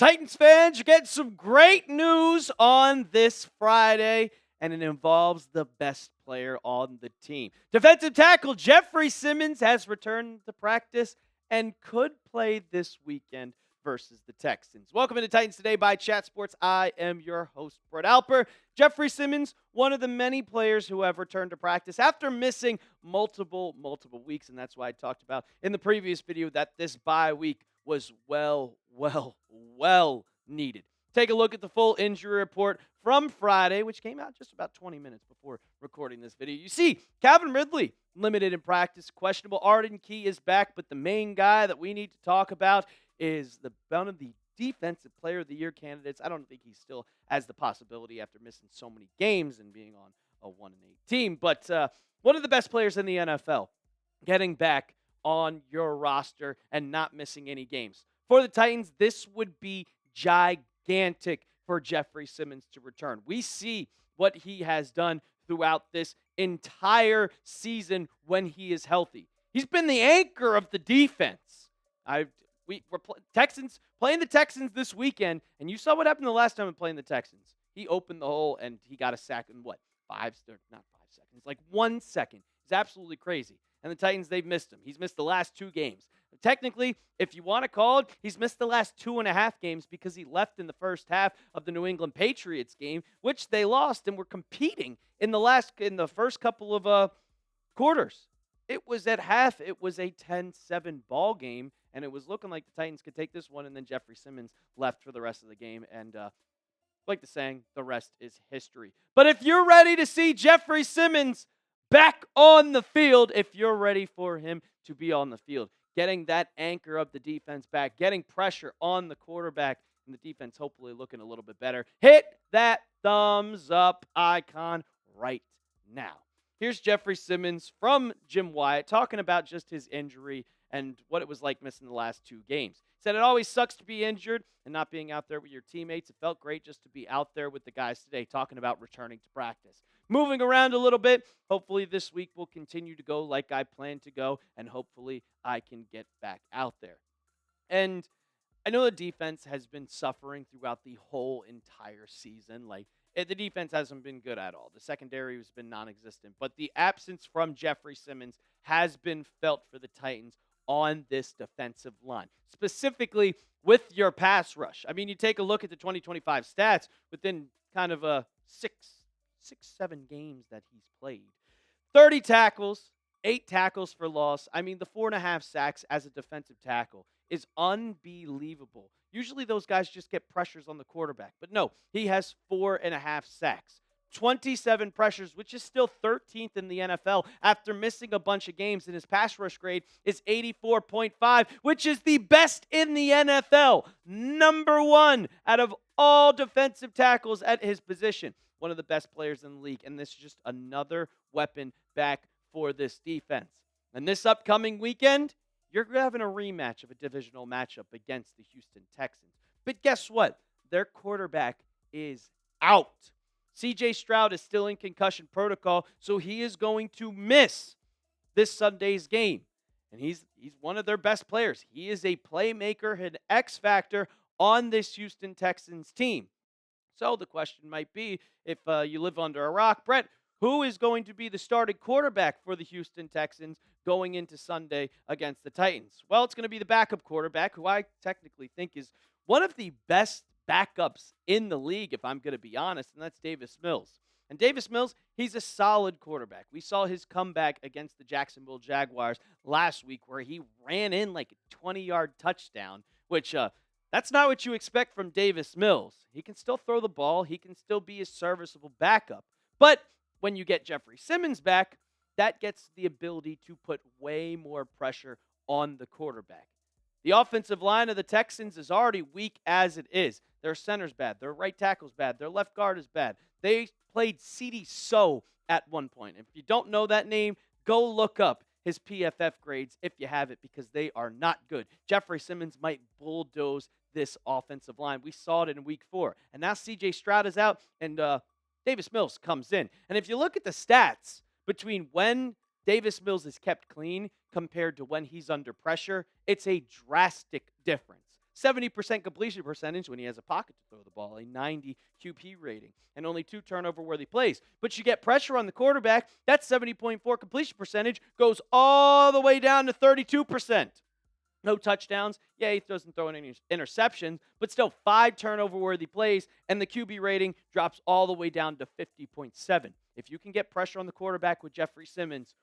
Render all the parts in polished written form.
Titans fans, you're getting some great news on this Friday, and it involves the best player on the team. Defensive tackle Jeffery Simmons has returned to practice and could play this weekend versus the Texans. Welcome to Titans Today by Chat Sports. I am your host, Brett Alper. Jeffery Simmons, one of the many players who have returned to practice after missing multiple weeks, and that's why I talked about in the previous video that this bye week was well needed. Take a look at the full injury report from Friday, which came out just about 20 minutes before recording this video. You see, Calvin Ridley limited in practice, questionable. Arden Key is back, but the main guy that we need to talk about is one of the Defensive Player of the Year candidates. I don't think he still has the possibility after missing so many games and being on a 1-8 team, but one of the best players in the NFL getting back on your roster and not missing any games. For the Titans, this would be gigantic for Jeffery Simmons to return. We see what he has done throughout this entire season when he is healthy. He's been the anchor of the defense. Texans playing the Texans this weekend, and you saw what happened the last time we playing the Texans. He opened the hole and he got a sack in not 5 seconds, like 1 second. It's absolutely crazy. And the Titans, they've missed him. He's missed the last 2 games. Technically, if you want to call it, he's missed the last 2.5 games because he left in the first half of the New England Patriots game, which they lost and were competing in the first couple of quarters. It was at half. It was a 10-7 ball game, and it was looking like the Titans could take this one, and then Jeffery Simmons left for the rest of the game, and like the saying, the rest is history. But if you're ready to see Jeffery Simmons back on the field, if you're ready for him to be on the field, getting that anchor of the defense back, getting pressure on the quarterback, and the defense hopefully looking a little bit better, hit that thumbs up icon right now. Here's Jeffery Simmons from Jim Wyatt talking about just his injury and what it was like missing the last 2 games. He said, it always sucks to be injured and not being out there with your teammates. It felt great just to be out there with the guys today talking about returning to practice. Moving around a little bit, hopefully this week will continue to go like I plan to go, and hopefully I can get back out there. And I know the defense has been suffering throughout the whole entire season. The defense hasn't been good at all. The secondary has been non-existent. But the absence from Jeffery Simmons has been felt for the Titans on this defensive line, specifically with your pass rush. I mean, you take a look at the 2025 stats within kind of a 7 games that he's played. 30 tackles, 8 tackles for loss. I mean, the 4.5 sacks as a defensive tackle is unbelievable. Usually those guys just get pressures on the quarterback. But no, he has 4.5 sacks. 27 pressures, which is still 13th in the NFL after missing a bunch of games, and his pass rush grade is 84.5, which is the best in the NFL. Number 1 out of all defensive tackles at his position. One of the best players in the league, and this is just another weapon back for this defense. And this upcoming weekend, you're having a rematch of a divisional matchup against the Houston Texans. But guess what? Their quarterback is out. C.J. Stroud is still in concussion protocol, so he is going to miss this Sunday's game. And he's one of their best players. He is a playmaker, an X factor on this Houston Texans team. So the question might be, if you live under a rock, Brett, who is going to be the starting quarterback for the Houston Texans going into Sunday against the Titans? Well, it's going to be the backup quarterback, who I technically think is one of the best backups in the league, if I'm going to be honest, and that's Davis Mills. And Davis Mills, he's a solid quarterback. We saw his comeback against the Jacksonville Jaguars last week where he ran in like a 20-yard touchdown, which that's not what you expect from Davis Mills. He can still throw the ball. He can still be a serviceable backup. But when you get Jeffery Simmons back, that gets the ability to put way more pressure on the quarterback. The offensive line of the Texans is already weak as it is. Their center's bad. Their right tackle's bad. Their left guard is bad. They played C.D. So at one point. If you don't know that name, go look up his PFF grades if you have it, because they are not good. Jeffery Simmons might bulldoze this offensive line. We saw it in week 4. And now C.J. Stroud is out, and Davis Mills comes in. And if you look at the stats between when Davis Mills is kept clean compared to when he's under pressure, it's a drastic difference. 70% completion percentage when he has a pocket to throw the ball, a 90 QP rating, and only 2 turnover-worthy plays. But you get pressure on the quarterback, that 70.4 completion percentage goes all the way down to 32%. No touchdowns. Yeah, he doesn't throw any interceptions, but still 5 turnover-worthy plays, and the QB rating drops all the way down to 50.7. If you can get pressure on the quarterback with Jeffery Simmons,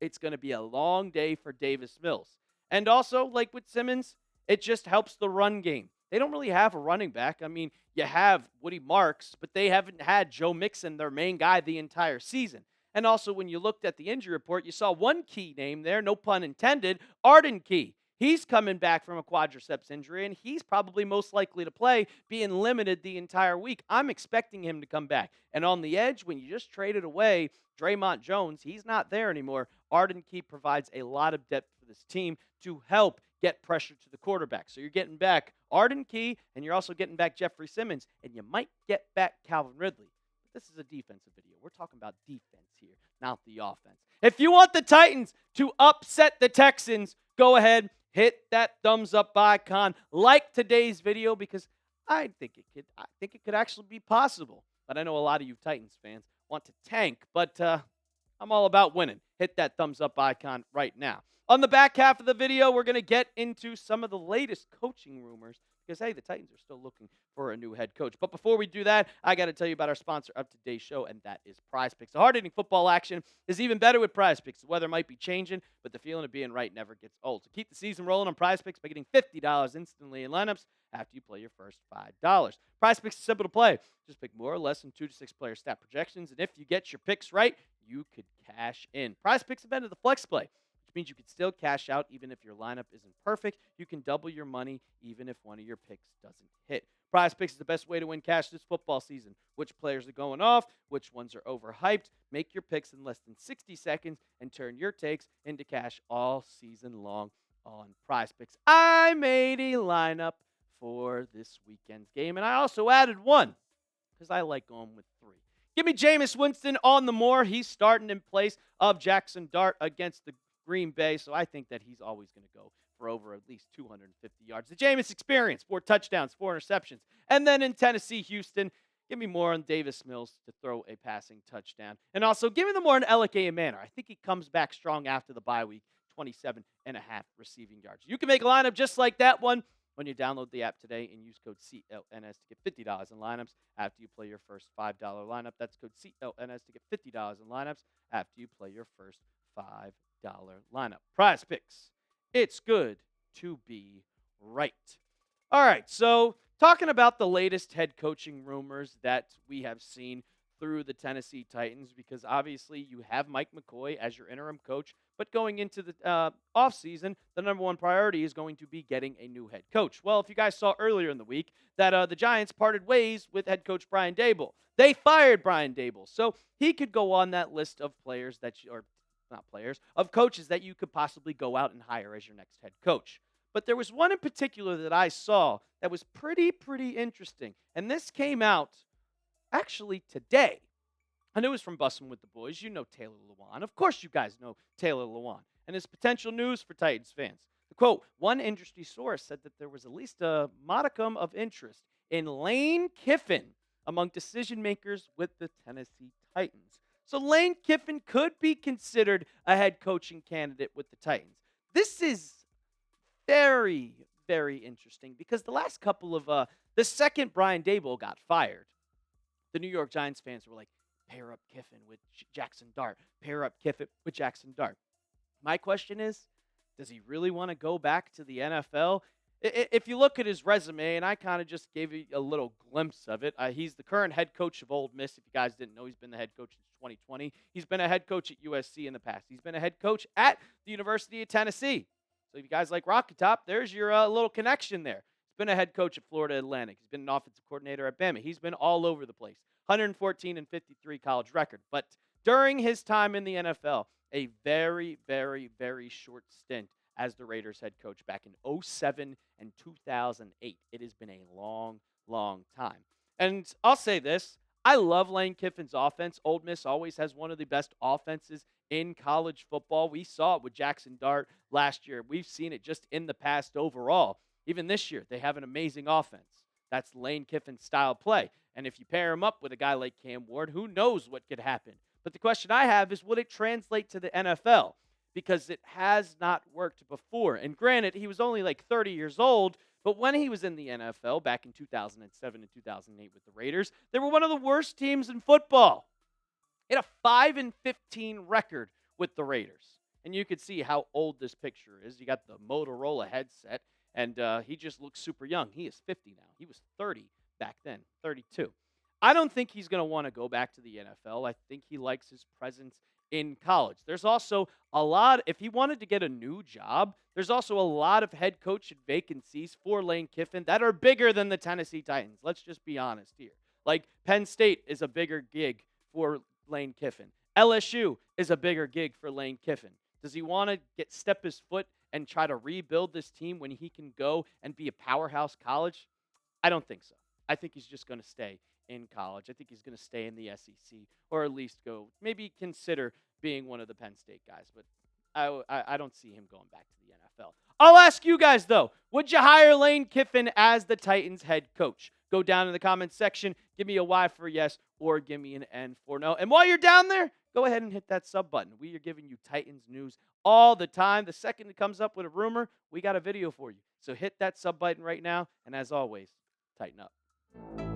it's going to be a long day for Davis Mills. And also, like with Simmons, it just helps the run game. They don't really have a running back. I mean, you have Woody Marks, but they haven't had Joe Mixon, their main guy, the entire season. And also, when you looked at the injury report, you saw one key name there, no pun intended, Arden Key. He's coming back from a quadriceps injury, and he's probably most likely to play, being limited the entire week. I'm expecting him to come back. And on the edge, when you just traded away Draymond Jones, he's not there anymore. Arden Key provides a lot of depth for this team to help get pressure to the quarterback. So you're getting back Arden Key, and you're also getting back Jeffery Simmons, and you might get back Calvin Ridley. But this is a defensive video. We're talking about defense here, not the offense. If you want the Titans to upset the Texans, go ahead, hit that thumbs up icon, like today's video, because I think it could actually be possible. But I know a lot of you Titans fans want to tank, but I'm all about winning. Hit that thumbs up icon right now. On the back half of the video, we're going to get into some of the latest coaching rumors because, hey, the Titans are still looking for a new head coach. But before we do that, I got to tell you about our sponsor of today's show, and that is Prize Picks. The hard-hitting football action is even better with Prize Picks. The weather might be changing, but the feeling of being right never gets old. So keep the season rolling on Prize Picks by getting $50 instantly in lineups after you play your first $5. Prize Picks is simple to play. Just pick more or less than 2 to 6 player stat projections, and if you get your picks right, you could cash in. Prize Picks invented the flex play, which means you can still cash out even if your lineup isn't perfect. You can double your money even if one of your picks doesn't hit. Prize Picks is the best way to win cash this football season. Which players are going off, which ones are overhyped. Make your picks in less than 60 seconds and turn your takes into cash all season long on Prize Picks. I made a lineup for this weekend's game, and I also added one because I like going with 3. Give me Jameis Winston on the more. He's starting in place of Jackson Dart against the Green Bay, so I think that he's always going to go for over at least 250 yards. The Jameis experience, 4 touchdowns, 4 interceptions. And then in Tennessee, Houston, give me more on Davis Mills to throw a passing touchdown. And also, give me the more on Elike Manor. I think he comes back strong after the bye week, 27.5 receiving yards. You can make a lineup just like that one when you download the app today and use code CLNS to get $50 in lineups after you play your first $5 lineup. That's code CLNS to get $50 in lineups after you play your first $5 lineup. Prize Picks. It's good to be right. All right, so talking about the latest head coaching rumors that we have seen through the Tennessee Titans, because obviously you have Mike McCoy as your interim coach, but going into the offseason, the number one priority is going to be getting a new head coach. Well, if you guys saw earlier in the week that the Giants parted ways with head coach Brian Daboll. They fired Brian Daboll, so he could go on that list of players that you, or not players, of coaches that you could possibly go out and hire as your next head coach. But there was one in particular that I saw that was pretty interesting, and this came out actually today. And it was from Bussin' with the Boys. You know Taylor Lewan. Of course you guys know Taylor Lewan. And his potential news for Titans fans. The quote, one industry source said that there was at least a modicum of interest in Lane Kiffin among decision makers with the Tennessee Titans. So Lane Kiffin could be considered a head coaching candidate with the Titans. This is very interesting because the last couple of, the second Brian Daboll got fired, the New York Giants fans were like, pair up Kiffin with Jackson Dart. Pair up Kiffin with Jackson Dart. My question is, does he really want to go back to the NFL? If you look at his resume, and I kind of just gave you a little glimpse of it, he's the current head coach of Ole Miss. If you guys didn't know, he's been the head coach since 2020. He's been a head coach at USC in the past. He's been a head coach at the University of Tennessee. So if you guys like Rocky Top, there's your little connection there. He's been a head coach at Florida Atlantic. He's been an offensive coordinator at Bama. He's been all over the place. 114 and 53 college record. But during his time in the NFL, a very short stint as the Raiders head coach back in 2007 and 2008. It has been a long time. And I'll say this. I love Lane Kiffin's offense. Ole Miss always has one of the best offenses in college football. We saw it with Jackson Dart last year. We've seen it just in the past overall. Even this year, they have an amazing offense. That's Lane Kiffin's style play. And if you pair him up with a guy like Cam Ward, who knows what could happen? But the question I have is, would it translate to the NFL? Because it has not worked before. And granted, he was only like 30 years old, but when he was in the NFL back in 2007 and 2008 with the Raiders, they were one of the worst teams in football. He had a 5-15 record with the Raiders. And you could see how old this picture is. You got the Motorola headset, and he just looks super young. He is 50 now. He was 30 back then, 32. I don't think he's going to want to go back to the NFL. I think he likes his presence in college. There's also a lot, if he wanted to get a new job, there's also a lot of head coach vacancies for Lane Kiffin that are bigger than the Tennessee Titans. Let's just be honest here. Like Penn State is a bigger gig for Lane Kiffin. LSU is a bigger gig for Lane Kiffin. Does he want to step his foot and try to rebuild this team when he can go and be a powerhouse college? I don't think so. I think he's just going to stay in college. I think he's going to stay in the SEC, or at least go maybe consider being one of the Penn State guys. But I don't see him going back to the NFL. I'll ask you guys, though. Would you hire Lane Kiffin as the Titans head coach? Go down in the comments section. Give me a Y for yes, or give me an N for no. And while you're down there, go ahead and hit that sub button. We are giving you Titans news all the time. The second it comes up with a rumor, we got a video for you. So hit that sub button right now. And as always, tighten up.